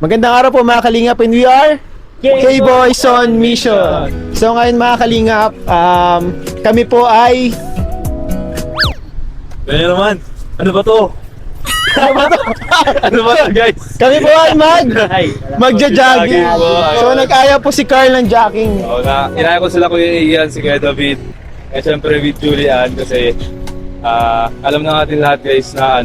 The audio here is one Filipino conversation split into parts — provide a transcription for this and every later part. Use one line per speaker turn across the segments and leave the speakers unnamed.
Magandang araw po mga Kalingap, and we are K-Boys on Mission. So ngayon mga Kalingap, kami po ay...
Ganyan naman. Ano ba to? Ano ba to, guys?
Kami po ay magja-jogging. So nag-aya po si Carl ng jogging.
Oo na, inaya ko sila Kuya Ian, si Kuya David. At syempre with Julian kasi alam na natin lahat guys na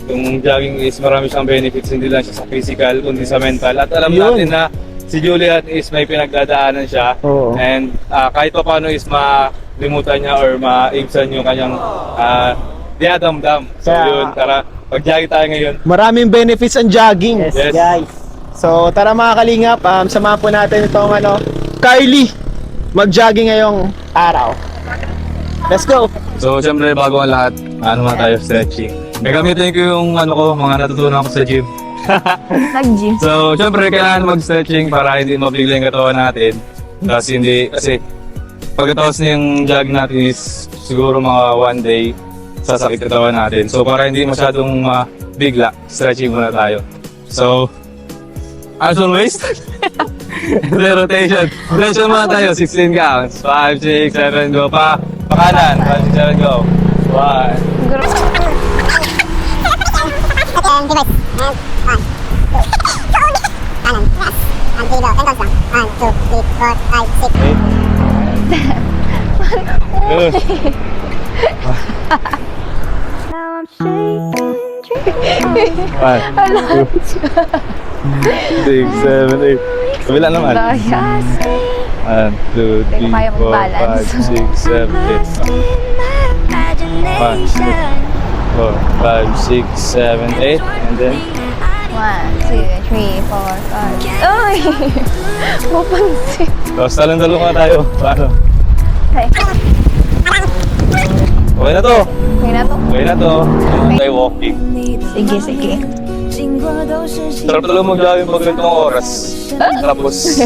yung jogging is marami siyang benefits, hindi lang siya sa physical kundi sa mental. At alam natin na si Julian is may pinagdadaanan siya.
Oo.
And kahit pa paano is malimutan niya or maibsan yung kanyang diadamdam. So yun, tara, mag-jogging tayo ngayon.
Maraming benefits ang jogging.
Yes.
Guys. So tara mga Kalingap, samahan po natin itong Carly mag-jogging ngayong araw. Let's go!
So syempre bago ang lahat, tayo stretching. Gagamitin ko yung mga natutunan ko sa gym.
Nag-gym.
So, syempre kailangan mag-stretching para hindi mabigla yung katawan natin. Kasi pagkatapos ng jog natin is siguro mga one day sasakit katawan natin. So, para hindi masyadong bigla, stretching muna tayo. So, as always, the rotation. Rotation muna tayo, 16 counts. 5, 6, 7, go pa. Pakanan, 5, 6, 7, go. 1. One, 2, 6, 7, 8. Kabila naman. 1, 2, 3, 4, 5, 6, 7, 8. 1, 4, 5, 6, 7, 8, and then
1, 2, 3, 4, 5. Ay! Mapansin.
tapos talong-talong nga tayo. Paano?
Okay.
Okay na to.
Okay na to.
Okay na to. Ano tayo walking?
Sige, sige.
Sarap talaga mag-jogging pag ganitong oras. Tapos,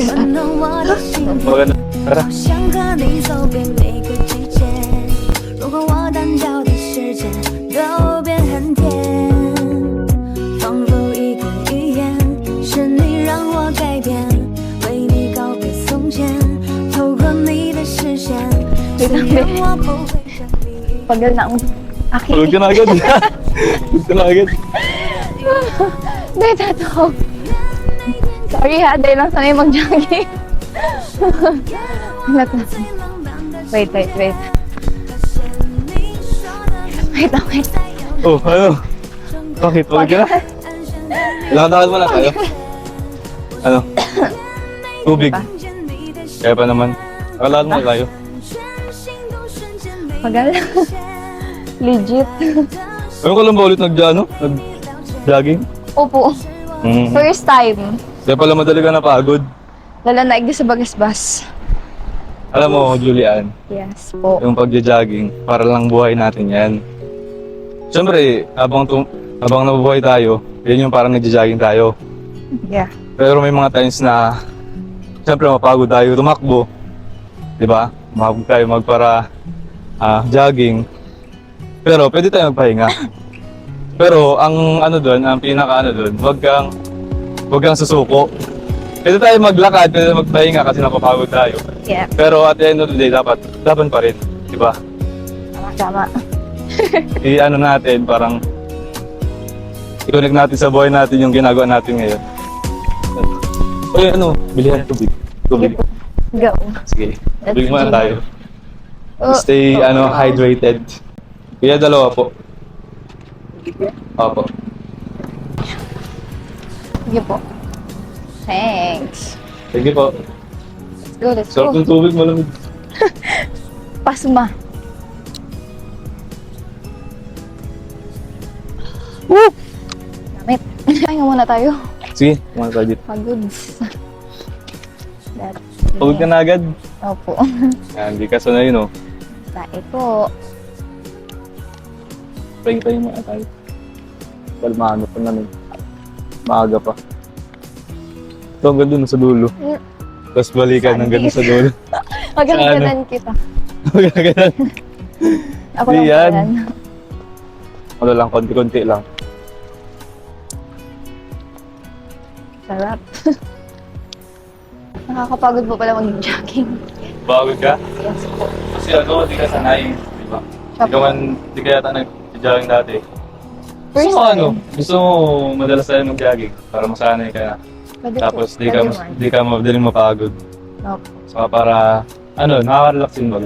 maganda. Tara.
想和你走遍每个季节，如果我单脚的时间都变很甜，仿佛一个语言，是你让我改变，为你告别从前，透过你的视线，虽然我不会证明。
Pagal na ang...
Tulog ka na agad. Tulog ka na agad.
Dahil tato. Sorry ha, dahil lang sanay mag-jogging. Wait. Wait.
Oh, ano? Bakit? Tulog ka na? Lakad-lakad mo lang tayo. Ano? Tubig. Kaya pa naman. Lakad mo lang tayo.
Pagal. Legit.
Ayun ka lang ba ulit nag-jogging?
Opo. First time.
Kaya pala madali ka napagod.
Lala na sa bagasbas.
Alam mo, Julian,
Yes po.
yung pagja-jogging, para lang buhay natin yan. Siyempre, habang nabubuhay tayo, yan yung parang nagja-jogging tayo.
Yeah.
Pero may mga times na, siyempre mapagod tayo tumakbo. Diba? Mapagod tayo jogging. Pero pwede tayo magpahinga. Pero ang pinaka doon, wag kang susuko. Pwede tayo maglakad, pwede magpahinga kasi napapagod tayo.
Yeah.
Pero at the end of the day, laban pa rin, di ba?
Tama.
Natin, parang i-connect natin sa buhay natin yung ginagawa natin ngayon. Uy, bilihan tubig. Tubig.
Go.
Sige, tubig muna tayo.
Oh,
Stay, hydrated. Kaya dalawa po. Opo.
Sige po. Thanks.
Sige po.
Let's
Sarap
go.
ng tubig, malamig.
Pasma.
Woo!
Damit. Pahinga muna tayo.
Sige, kumana tayo dito.
Pagod.
Pagod ka na agad.
Opo.
Yan, hindi ka sanay, no?
Tae po.
Pahinga tayo muna tayo. Kalmano pa namin. Maaga pa. Ito hanggang dun sa dulo. Tapos balikan hanggang sa dulo.
Magagalan kita.
Magagalan.
Ako
Di
lang
yan.
yan.
Konti-konti lang.
Sarap. Nakakapagod po pala mag-jogging.
Bago ka?
Yes po.
Kasi ano, di ka sanay, di ba? Di ka yata nag-jogging dati.
First
Gusto mo
time.
ano? Gusto mo madalas tayo mag-jogging para masanay ka na.
Pwede
Tapos
po.
di ka madaling mapagod.
Opo.
Saka para, nakaka-relax din ba?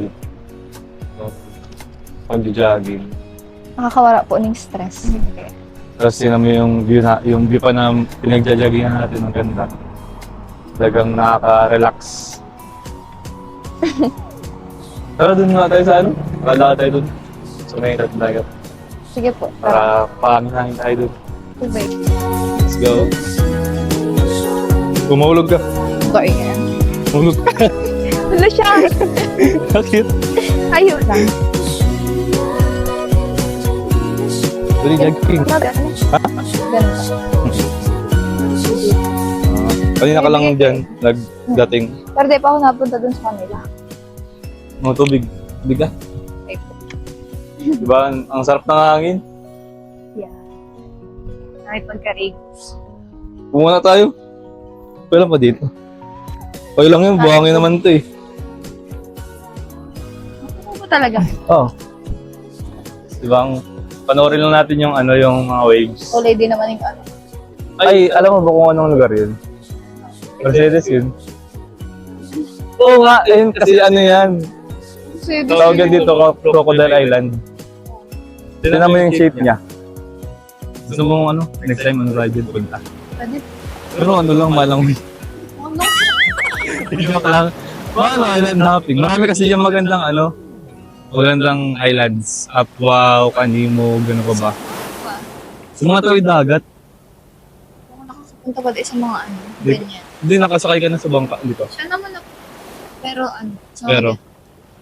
Pag-jogging.
Nakakawala po ng stress.
Tapos yun mo yung view pa na pinagja-joggingan natin, ang ganda. Talagang nakaka-relax. Tara dun nga tayo sa ano? Kala tayo dun. So may dagat.
Sige po. Tara.
Para panginahin tayo dun.
Tubig.
Let's go. Gumulog ka.
Sorry yan.
Gumulog ka.
Wala siya.
Bakit?
Ayaw lang.
Dali, jogging.
Ha? Ganun.
Kanina ka lang dyan, nagdating.
Pero di pa ako napunta dun sa kanila.
Mga tubig. Tubig ka.
Okay po.
Diba? Ang sarap ng hangin.
Yeah. Kahit magkarig.
Pumunta tayo. Wala pa dito. Okay lang yun, buhangin naman to eh.
Ano po talaga?
Oo. Diba, panoorin lang natin yung yung mga waves.
Kulay din naman yung ano.
Ay, alam mo ba kung anong lugar yun? Mercedes yun. Oo nga, kasi yan. Tawagan dito Crocodile Island. Tignan mo yung shape niya. Gusto mo next time ride yun punta.
Pwede.
Pero lang, malang
Ano?
joke lang. Island hopping. Marami kasi yung magandang islands. Apwa, Kanimo, gano'n pa ba? Sa mga tawid dagat,
Kung nakakapunta ba din sa mga
Di-
ganyan.
hindi nakasakay ka na sa bangka dito.
Siya naman ako. Pero sa
Pero,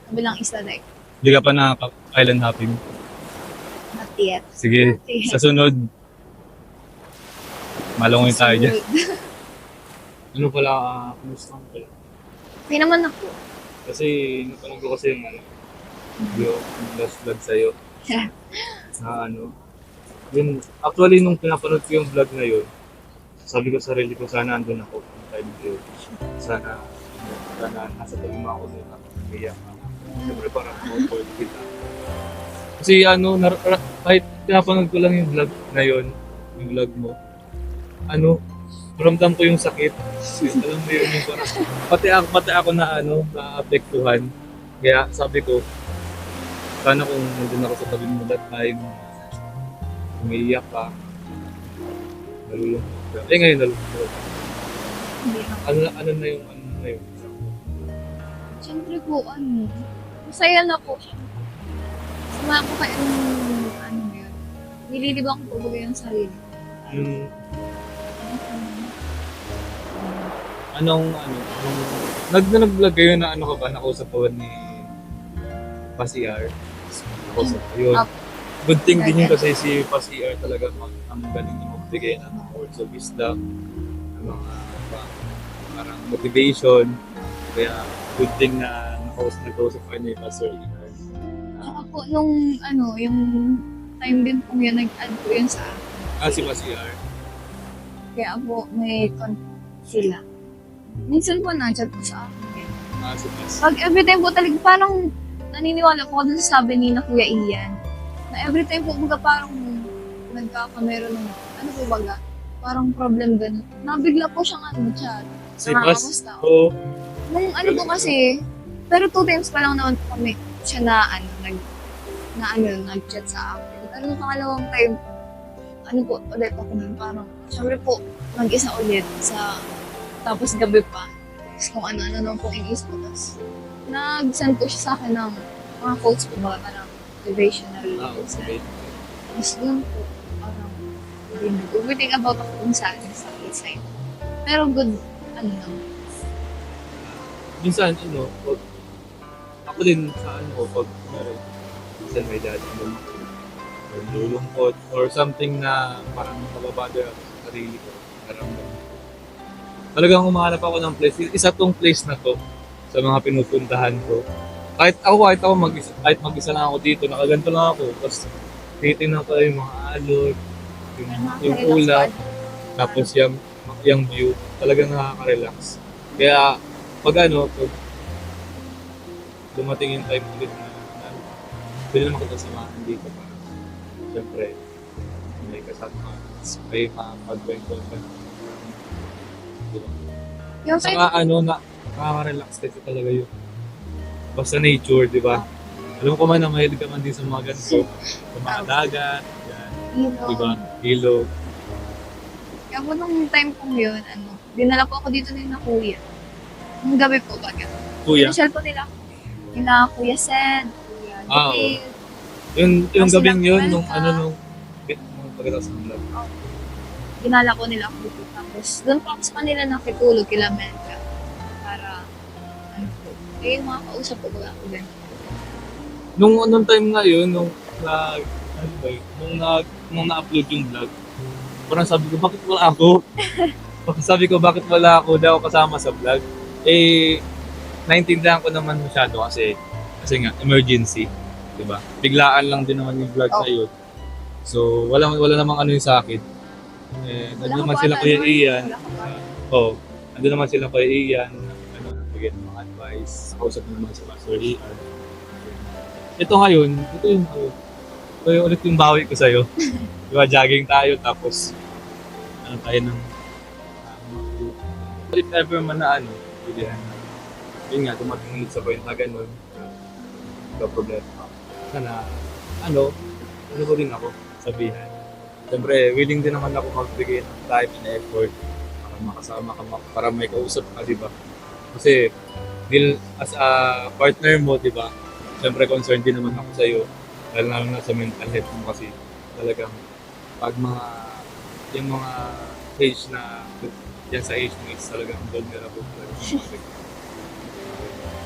kabilang isla like,
hindi ka pa nakaka-island hopping.
not yet.
Sige, sa sunod, malungoy tayo dyan. Ano pala, kumusta ko pala?
Hindi naman ako.
Kasi, napanood ko kasi yung last vlog sa'yo. Na yun, actually, nung pinapanood ko yung vlog na yun, sabi ko sa sarili ko, sana andun ako kung tayo video. Sana nasa tabi mo ako doon ako nag-iyak. Siyempre parang comfort kita. Kasi kahit pinapanood ko lang yung vlog na yun, yung vlog mo, ramdam ko yung sakit. Alam mo yun yung parang, pati ako na naapektuhan. Kaya sabi ko, sana kung nandun ako sa tabi mo that time, umiiyak ka, nalulungkot ka. Ngayon nalulungkot.
Hindi naman.
Ano na yung
Siyempre po, masaya na po. Sama ko kayo yun. Nililibang ko po yung sarili.
Nag-vlog kayo na ka ba, nakausap ko ni Pasiar. Nakausap ko yun. Good thing din yun kasi si Pasiar talaga ang galing na magbigay ng words of wisdom, ng mga parang motivation. Kaya good thing na nakausap ko ni Pasiar.
Saka po, yung time din po yun, nag-add po yun sa akin.
Si Pasiar.
Kaya po, may sila. Minsan po na-chat po sa akin.
Si Pasiar.
Pag everytime po talaga, parang naniniwala po ako dun sa sabi ni na Kuya Ian. Na everytime po, parang nagkakamero ng, parang problem ganun. Nabigla po siyang chat.
Si
Nakakamusta.
Oo.
Nung po kasi, pero 2 times pa lang naman po kami siya nag-chat sa akin. Pero nung pangalawang time, ulit ako nun, parang, syempre po, mag-isa ulit tapos gabi pa. Tapos kung ano naman pong iniisip ko. Tapos, nag-send po siya sa akin ng mga quotes po ba, parang motivational.
Okay.
Tapos yun po, parang, everything about ako kung saan sa side. Pero good, naman.
Minsan, ako din sa pag minsan may dati nalulungkot or something na parang nababother ako sa sarili ko. Talagang humahanap ako ng place. Isa tong place na to sa mga pinupuntahan ko. Kahit ako mag-isa lang ako dito, nakaganto lang ako. Tapos titingnan ko yung mga alon, yung ulap, tapos yung view, talagang nakaka-relax. Kaya, pag dumating yung time ulit na pwede naman kita samahan dito para siyempre may kasama, may mapag-kwento ka. Diba?
Yung
Saka nakaka-relax kasi talaga yun. Basta nature, di ba? Alam ko man na mahilig ka man din sa mga ganito. Sa mga dagat, yan, di ba? Ilog.
Kaya po nung time po yun, dinala po ako dito din na kuya. Nung gabi po baga.
Kuya,
Social po nila. Nila Kuya Sen, Kuya
Ah, oo.
Dave.
yung
Tapos
gabing
silang
yun,
welcome.
nung pagkatapos ng vlog.
Dinala ko nila ako dito. Tapos doon po ako sa kanila nakitulog kila Melka. Para, po. Eh, mga kausap po ba ako din.
Nung time nga yun, nung na-upload yung vlog, parang sabi ko, bakit wala ako? Sabi ko, bakit wala ako? Di ako kasama sa vlog. Eh, naintindihan ko naman masyado kasi nga, emergency. Diba? Biglaan lang din naman yung vlog na yun. So, wala namang ano yung sa akin. Eh, nandun naman sila Kuya Ian. Oo. Nandun naman sila Kuya Ian. Bigyan ng mga advice. Kausap naman si Pastor Ian. Ito ngayon, ito yung ulit yung bawi ko sa'yo. Diba, jogging tayo, tapos tayo ng if ever man na pilihan na. Yun nga, dumating ulit sa point na ganun. No problema. Sana, ano ko din ako, sabihan. Siyempre, willing din naman ako magbigay ng time and effort para makasama ka, para may kausap ka, di ba? Kasi, as a partner mo, di ba? Siyempre, concerned din naman ako sa'yo. Dahil na sa mental health mo kasi talagang pag yung mga age na yan sa age mo is talagang vulnerable talaga.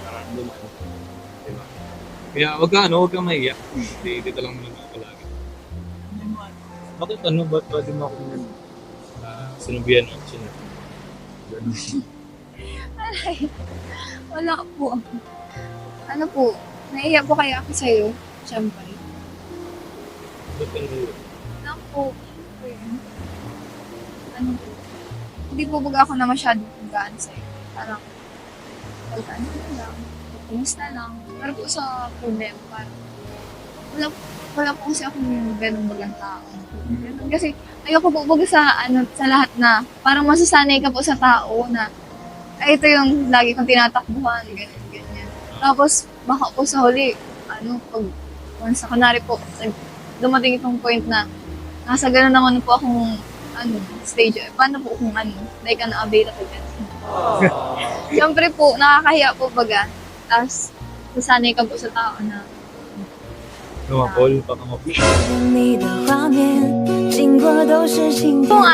Nararamdaman. Diba? Kaya wag kang mahiya. Dito lang naman ako lagi. Bakit ba't din ako sinubihan mo siya?
Ay, wala po. Ano po, naiiyak po kaya ako sa'yo, siyempre.
Ba't ka nalulog?
Wala po. Ano po, hindi po baga ako na masyadong pagkaan sa'yo. Parang, pagkaan ko lang, kumusta lang. Pero po sa problema, parang, wala po kasi akong ganong bagang tao. Ganun. Kasi, ayoko po baga sa lahat na, parang masasanay ka po sa tao na, ay, ito yung lagi kong tinatakbuhan, ganyan. Tapos, baka po sa huli, once na kunwari po, dumating itong point na, nasa ganun naman po akong, stage. Paano po kung like available ka. Siyempre po, nakakahiya po baga. Tapos, sasanay ka po sa tao na,
Lumapol, baka mapul.
你的画面经过都是晴天
kung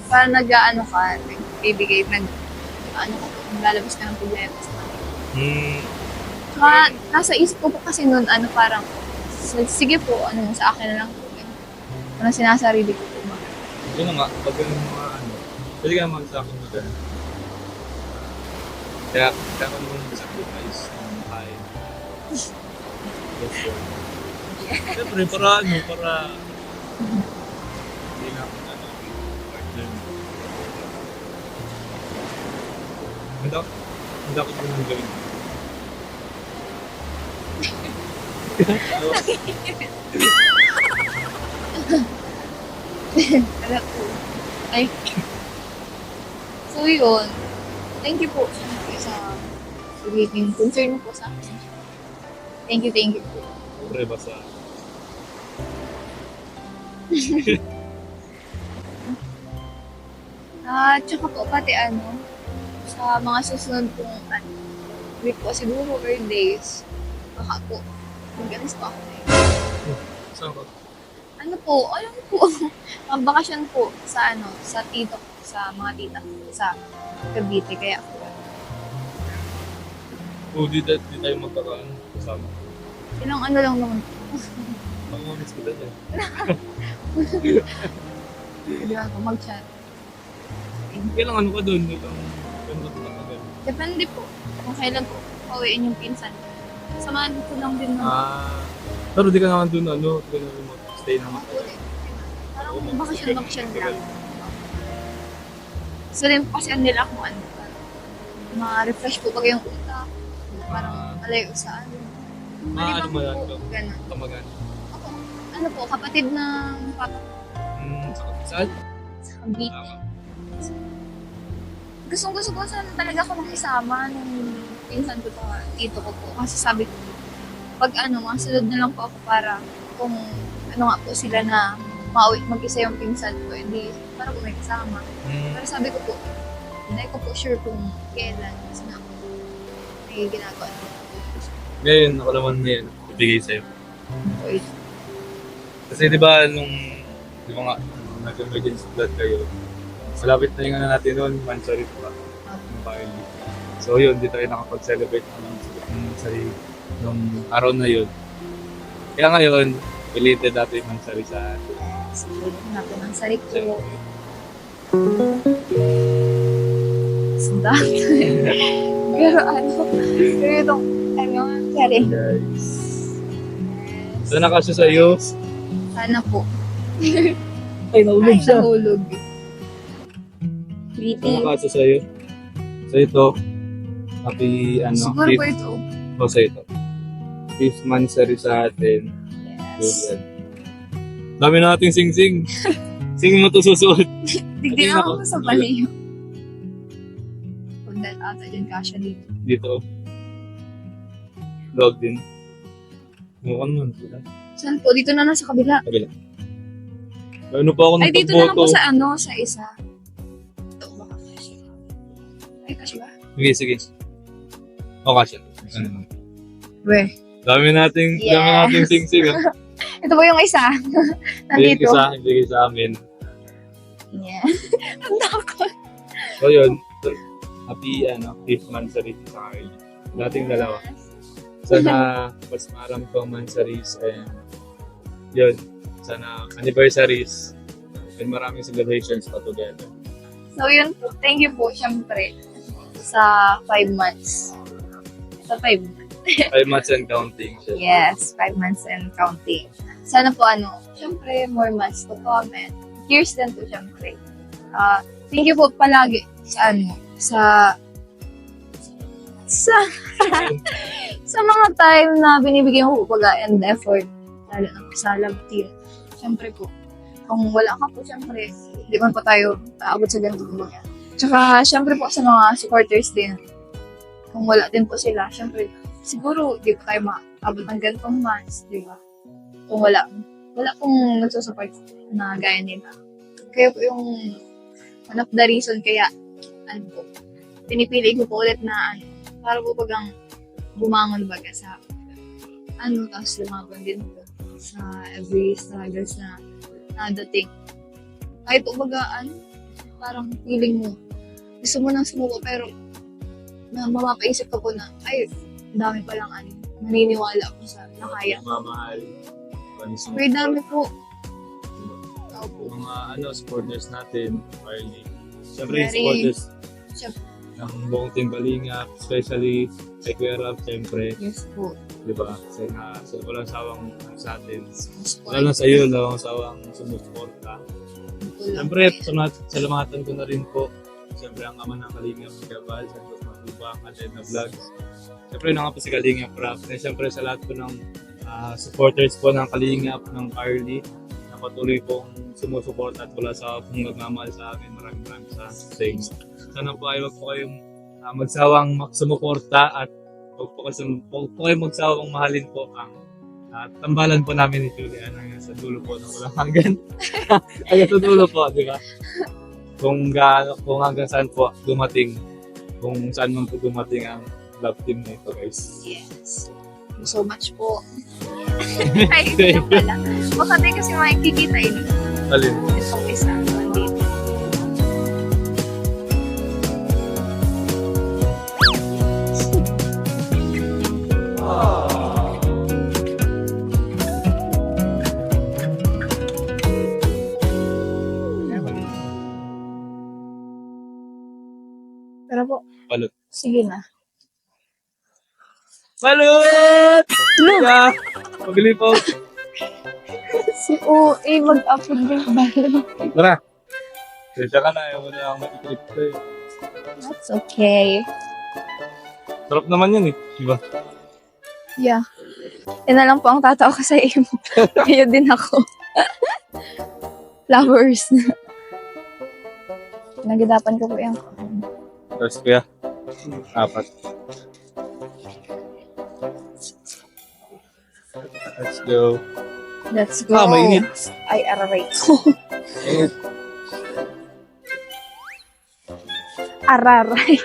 parang nag-ano ka, nagbibigay, naglalabas ka ng problema sa kanila. Saka, nasa isip ko po kasi nun, parang, sige po, sa akin na lang po. Parang sinasarili ko po ba.
Yun nga, pag yung mga pwede ka naman sa akin mag Kaya ko naman sacrifice ng kain. Yes, sir. Siyempre, para hindi na ako partner. Hindi ako naman gawin.
Kaya po. Ay. So yun. Thank you po siyempre sa pagiging concern mo po sa akin. Thank you po.
Siyempre, basta.
Tsaka po pati sa mga susunod pong week po siguro or days, baka po, mag-alis po ako na yun.
Saan ka?
Ayun po, bakasyon po sa sa tito ko, sa mga tita ko, sa Cavite, kaya po.
Di tayo magkakaan kasama.
Ilang lang naman po.
Mamamiss ko dyan.
Hindi ako mag-chat.
Kailangan ka doon.
Depende po kung kailan po pauwiin yung pinsan. Samahan ko lang din naman.
Pero di ka naman doon, di ka naman mag-stay naman.
Parang bakasyon lang. Gusto rin po kasi nila kung ano, parang ma-refresh po pag yung utak. Parang malayo sa ano.
Ano mo yan?
Ganun.
Kamagan.
Ako, ano po, kapatid ng papa
Saan?
sa Cavite. Gustong-gusto ko sana talaga ako nang isama nung pinsan ko to, tito ko po. Kasi sabi ko, pag ano, masunod na lang po ako para kung ano nga po sila na mauwi mag-isa yung pinsan ko, hindi para po may kasama. Pero sabi ko po, hindi ko po sure kung kailan kasi na ako may ginagawa.
Ngayon, ako naman ngayon, ibigay sa'yo.
Okay.
Kasi di ba nung, di ba nga, nag-emergency blood kayo, malapit na yung ano natin noon, Mancharit pa. So yun, di tayo nakapag-celebrate nung araw na yun. Kaya ngayon, related natin yung Mancharit sa atin.
Sige, natin ang sarik ko. Sanda. Pero pero itong, sorry.
Guys. So nakasya sa'yo.
Sana po.
Ay, nahulog
Ay, nahulog. Pretty.
So nakasya sa'yo. So ito, happy,
Siguro po ito.
O sa ito. 5th Mancharit sa atin.
Yes.
Yun. Dami nating sing-sing. Sing mo to susuot.
Tignan ako sa baliyo. Kung dahil ata dyan kasya dito.
Dito. Log din. Mukhang naman.
Saan po? Dito na lang sa kabila.
Kabila. Ano pa ako
Ay,
ng
dito na lang po
pagboto?
sa ano, sa isa. Ito, baka kasya. Ay, kasya ba?
Sige, sige. O, kasya.
We.
Dami nating
Yes.
sing-sing. Ah.
Ito po yung isa. Nandito.
Hindi sa amin.
Yeah. Ang takot.
So yun. Happy 5th Mancharit sa akin. Dating dalawa. Sana mas marami pang Mancharis and yun. Sana anniversaries and maraming celebrations pa together.
So yun po, thank you po syempre sa 5 months. Sa 5 months.
5 months and counting. Siya.
Yes, 5 months and counting. Sana po syempre more months to come and years din po syempre. Thank you po palagi sa sa mga time na binibigyan ko po and effort lalo na po sa love team. Syempre po, kung wala ka po, syempre, hindi man po tayo aabot sa ganito. Tsaka, syempre po sa mga supporters din, kung wala din po sila, syempre, siguro, di po tayo maabot ng ganitong months, di ba? Kung wala pong nagsusupport na gaya nila. Kaya po yung one of the reason kaya, pinipili ko po ulit na, para po bagang bumangon baga sa, tapos lumaban din po sa every struggles na nadating. Kahit umagaan, parang feeling mo, gusto mo nang sumuko, pero mapapaisip ka po na, ay, dami palang naniniwala ako sa nakaya.
Mamahal.
May dami po.
Mga supporters natin, Marley. Siyempre yung
Very-
supporters
Syempre,
ng buong Team Kalingap, especially kay Kuya Rob, siyempre,
yes po.
di ba? Kasi walang sawang sa atin. Lalo na sa iyo, walang sawang sumusuporta. Siyempre, salamatan ko na rin po. Siyempre, ang ama ng Kalingap, si Gabal, Santos Matubang, Aled na Vlogs. Siyempre, na nga po si Kalingap Rap. And siyempre, sa lahat po ng supporters po ng Kalingap, ng Carly, na patuloy pong sumusuporta at wala sa pong nagmamahal sa amin. Maraming sa thanks. Sana po ay wag po kayong magsawang sumuporta at huwag po kayong magsawang mahalin po ang tambalan po namin ni Julian hanggang sa dulo po ng walang hanggan. Hanggang sa dulo po, di ba? Kung hanggang saan po dumating, kung saan man po dumating ang love team na ito, guys.
Yes. Thank you so much po. Ay, hindi na pala. Baka tayo kasi makikita yun.
Alin?
Itong isa. Nandito. Pero po.
Balot.
Sige na.
Balot! Yeah! Pagli po.
Si OA mag-upload ng balon.
Tara! Kaya ka na, ayaw mo na ako mag-trip ko eh.
That's okay.
Sarap naman yan eh, di ba?
Yeah. Yan na lang po ang tatawa ko sa iyo. Kayo din ako. Flowers. Nagadapan ko po yan.
Tapos kuya, 4. Let's go.
Let's go.
Ah, mainit.
Ay, aray ko.
Mainit.
Araray.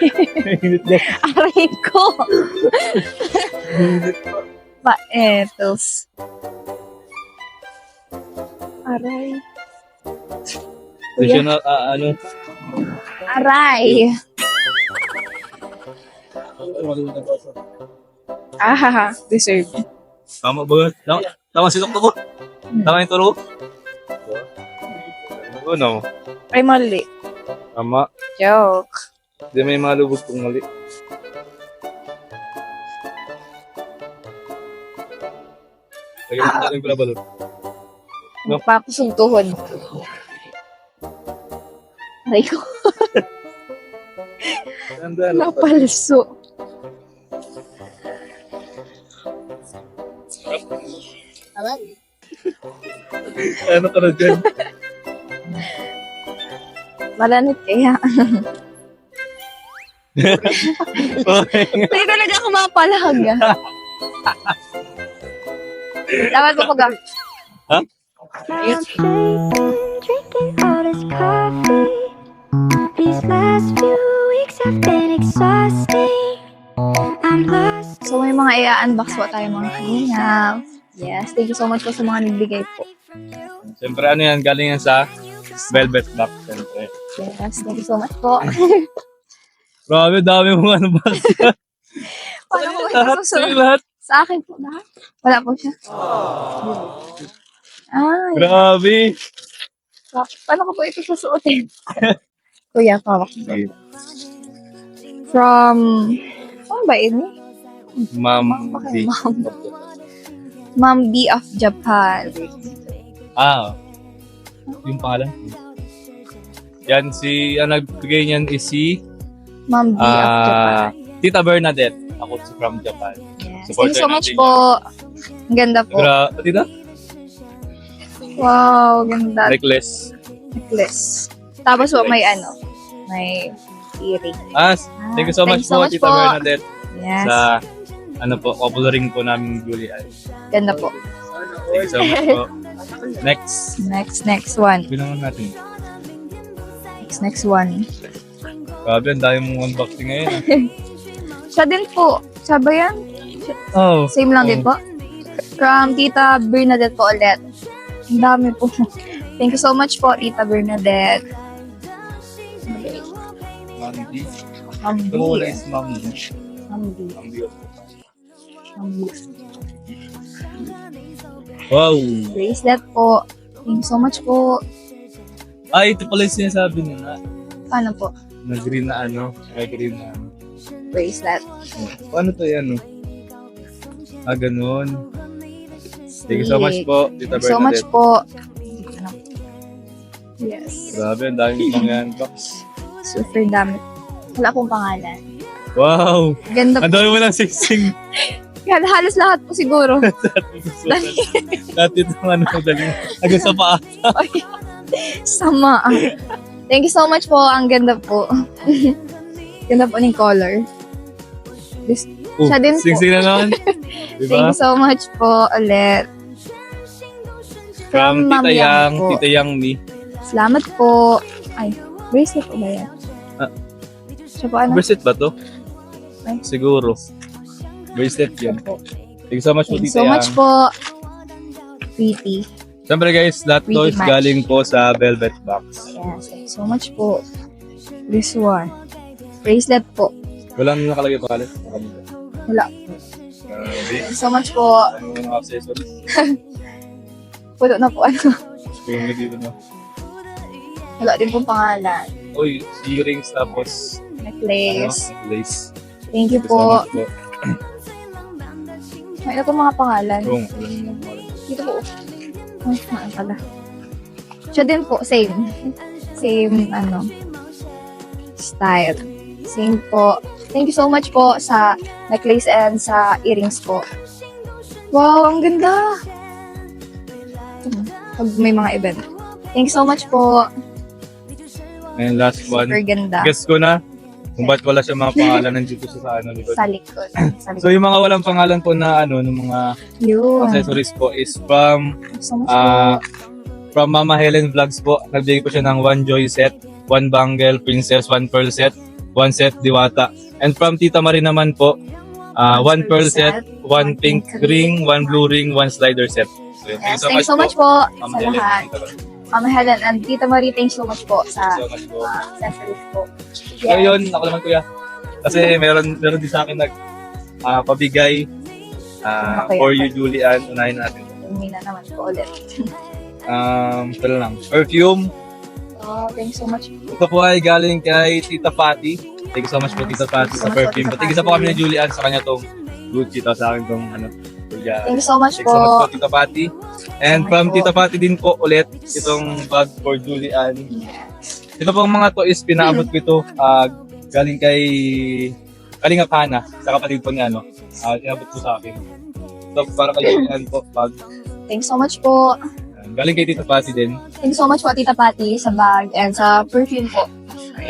Mainit din.
Aray ko.
Mainit.
Paetos. Aray.
Hindi siya na, ano.
Aray. Ah, deserve.
Tama ba? Tama sinok ko. Tama yung turo. Ano?
Ay, mali.
Tama.
Joke.
Hindi may malubog kong mali. Lagyan mo natin pala balot. No?
Magpapasuntuhon. Aray ko. Napalso.
Ano ka na dyan?
Malanit kaya.
Okay.
Hindi talaga ako mapalag. Dapat ko pag
Ha?
I'm shaking, drinking all this coffee. These last few weeks have been exhausting. I'm lost.
So may mga i-unbox po tayo mga kalingap. Yes, thank you so much po sa mga nagbigay po.
Siyempre ano yan, galing yan sa Velvet Box. Siyempre.
Yes, thank you so much po.
Grabe, dami mong ano ba?
Paano ko
Lahat
ito susunod?
sa'yo lahat.
Sa akin po lahat? Wala po siya. Ay,
Grabe.
paano ko po ito susuotin? Kuya, pawak. From, ano ba ini?
Ma'am D.
Ma'am B of Japan.
Ah. Yung pangalan? Yan, ang nagbigay niyan is si
Ma'am B of Japan.
Tita Bernadette. Ako si from Japan.
Yes. Thank you so much po. Ang ganda po.
Tita?
Wow, ganda.
Necklace.
Necklace. Tapos po may may earring.
Thank you so much po, Tita Bernadette.
Yes.
Sa couple ring po namin Julie.
Ganda po.
Thank you so much po.
Next one.
Bilangan natin.
Next one.
Grabe, ang dami mong unboxing ngayon.
Siya din po. Sabi yan?
Oh.
Same lang din po. From Tita Bernadette po ulit. Ang dami po. Thank you so much po, Tita Bernadette.
Ma'am D.
Ma'am B.
Ito wala is Ma'am D.
Ma'am B.
Ma'am D.
Ma'am B.
Wow.
Bracelet po. Thank you so much po.
Ay, ito pala yung sinasabi nila.
Paano po?
Na green na ano. Ay, green na ano.
Bracelet.
Paano to yan? Ganun. Thank you so much po, Tita
Thank you so much
Bernadette.
po. Yes.
Grabe, ang dami pang unbox.
Super dami. Wala pong pangalan.
Wow!
Ganda
Ang
po.
dami mo ng sing-sing.
Yan, halos lahat po siguro.
Lahat ito ano, dali. Hanggang sa paa.
Sama. Thank you so much po. Ang ganda po. Ganda po ng color. Siya din po.
Sing-sing na naman.
Thank
Diba?
you so much po ulit.
From
Ma'am
Tita
Yang
Yang,
po.
Tita Yang me.
Salamat po. Ay, bracelet po ba yan? Siya po ano?
Bracelet ba to?
Ay.
Siguro. Bracelet yun. Thank you so much po,
Thank you
Tita
so much
Yang.
po. Pretty.
Siyempre guys, lahat to
Pretty
is
much.
galing po sa Velvet Box.
Yes, thank you so much po. This one. Bracelet po.
Wala nang nakalagay pa kalit.
Wala. Thank you so much po.
Ano yung mga accessories?
Pulo na po ano.
Yung dito na.
Wala din pong pangalan.
Uy, earrings tapos
Necklace.
lace.
Thank you
Thank you so
po.
much po.
May iba pong mga pangalan.
Yung, alam mo mga
Dito po. Ay, saan pala? Siya din po, same. Same, style. Same po. Thank you so much po sa necklace and sa earrings po. Wow, ang ganda! Pag may mga event. Thank you so much po.
And last one.
Super ganda.
Guess ko na kung ba't wala siya mga pangalan nandito sa likod.
Sa likod. Sa likod.
So yung mga walang pangalan po na ng mga
Yun.
accessories po is from
Thank you so much po.
from Mama Helen Vlogs po. Nagbigay po siya ng 1 joy set, 1 bangle princess, 1 pearl set, 1 set diwata. And from Tita Marie naman po, 1 pearl set, 1 pink ring, 1 blue ring, 1 slider set. So,
Yes, thank you so much po
Ma'am
sa
Helen.
lahat. Mama Helen and Tita Marie, thank you so much po sa
Thank you so much po.
accessories po.
So yun, ako naman kuya. Kasi meron din sa akin pabigay
Okay,
for
okay.
you Julian. Unahin natin.
Hindi na naman po ulit.
Ito lang. Perfume.
Oh, thank you so much.
Ito po ay galing kay Tita Patty. Thank you so much po Tita Patty sa perfume. Tigisa po kami ni Julian sa kanya tong Gucci. Tapos sa akin tong Julian.
Thank you so much
Thank you so much
po.
po Tita Patty. And
Okay
from
po.
Tita Patty din po ulit itong bag for Julian. Ito pong mga to is pinaabot ko ito galing kay Kalingap Hana sa kapatid po niya inabot po sa akin. Ito para kay Julian po bag.
Thank you so much po.
Galing kay Tita Patty din.
Thank you so much po, Tita Patty, sa bag and sa perfume po.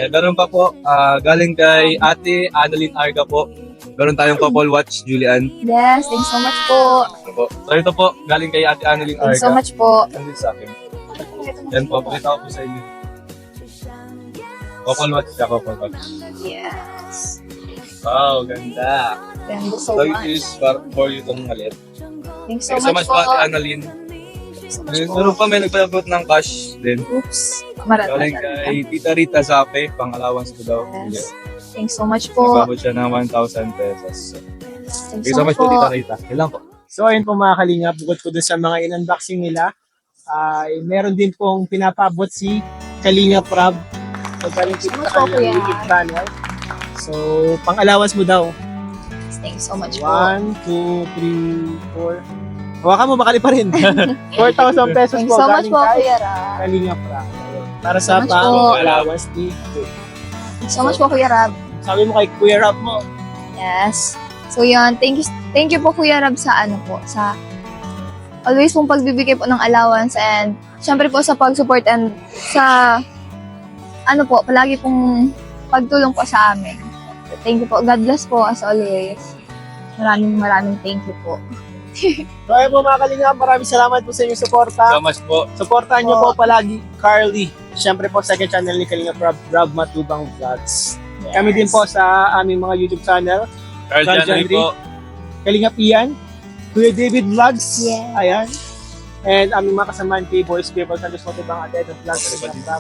Meron pa po galing kay Ate Annalyn Arga po. Meron tayong couple watch Julian.
Yes, thank you so much po.
Ito po. So ito po galing kay Ate Annalyn
Thank you so
Arga.
much po.
Andun sa akin. Yan po, pakita ko po sa inyo. Couple watch siya, couple watch.
Yes.
Wow, ganda.
Thank you so
So it
much.
is for you itong malit.
Thank you
Thanks so much po, Ate Annalyn.
So much po.
Meron pa, may nagpalabot ng cash din.
Oops. Marami.
Galing kay Tita Rita Sape, pang allowance ko daw.
Yes. Thanks so much po.
Nagpabot siya ng 1,000 pesos.
Thank
Thank you so much po, Tita Rita. Yan lang po.
So ayun po mga kalingap, bukod po dun sa mga in-unboxing nila, ay meron din pong pinapabot si Kalingap Rob. So galing po
Salamat
sa
po,
kanilang
kuya.
YouTube channel. So pang-allowance mo daw.
Thank you so much po.
1, 2, 3, 4. Hawakan mo, makali pa rin. 4,000 pesos
Thank
po
you so much
galing
po,
kay
Kuya Rab.
Kalingap Rob. Ayun. Para sa
So much po.
pang-allowance ni
Thank you so much po, Kuya Rab.
sabi mo kay Kuya Rob mo.
Yes. So yun, thank you po Kuya Rab sa sa always pong pagbibigay po ng allowance and syempre po sa pag-support and sa palagi pong pagtulong po sa amin. Thank you po. God bless po as always. Maraming thank you po.
So ayun po mga kalingap, maraming salamat po sa inyong suporta.
So much po.
Supportahan niyo po palagi Carly. Siyempre po second channel ni Kalingap Rob Matubang Vlogs. Kami din po sa aming mga YouTube channel.
Carl
Carl
Janry
Janry.
po.
Kalingap Ian, Kuya David Vlogs.
Yes.
Ayan. And aming mga kasamaan kay Boys People Santos Matubang at Edward Vlogs.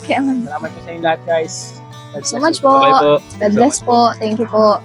Kaya man.
Salamat po sa inyo lahat guys.
So much po.
Bye po.
God bless po. Thank you po.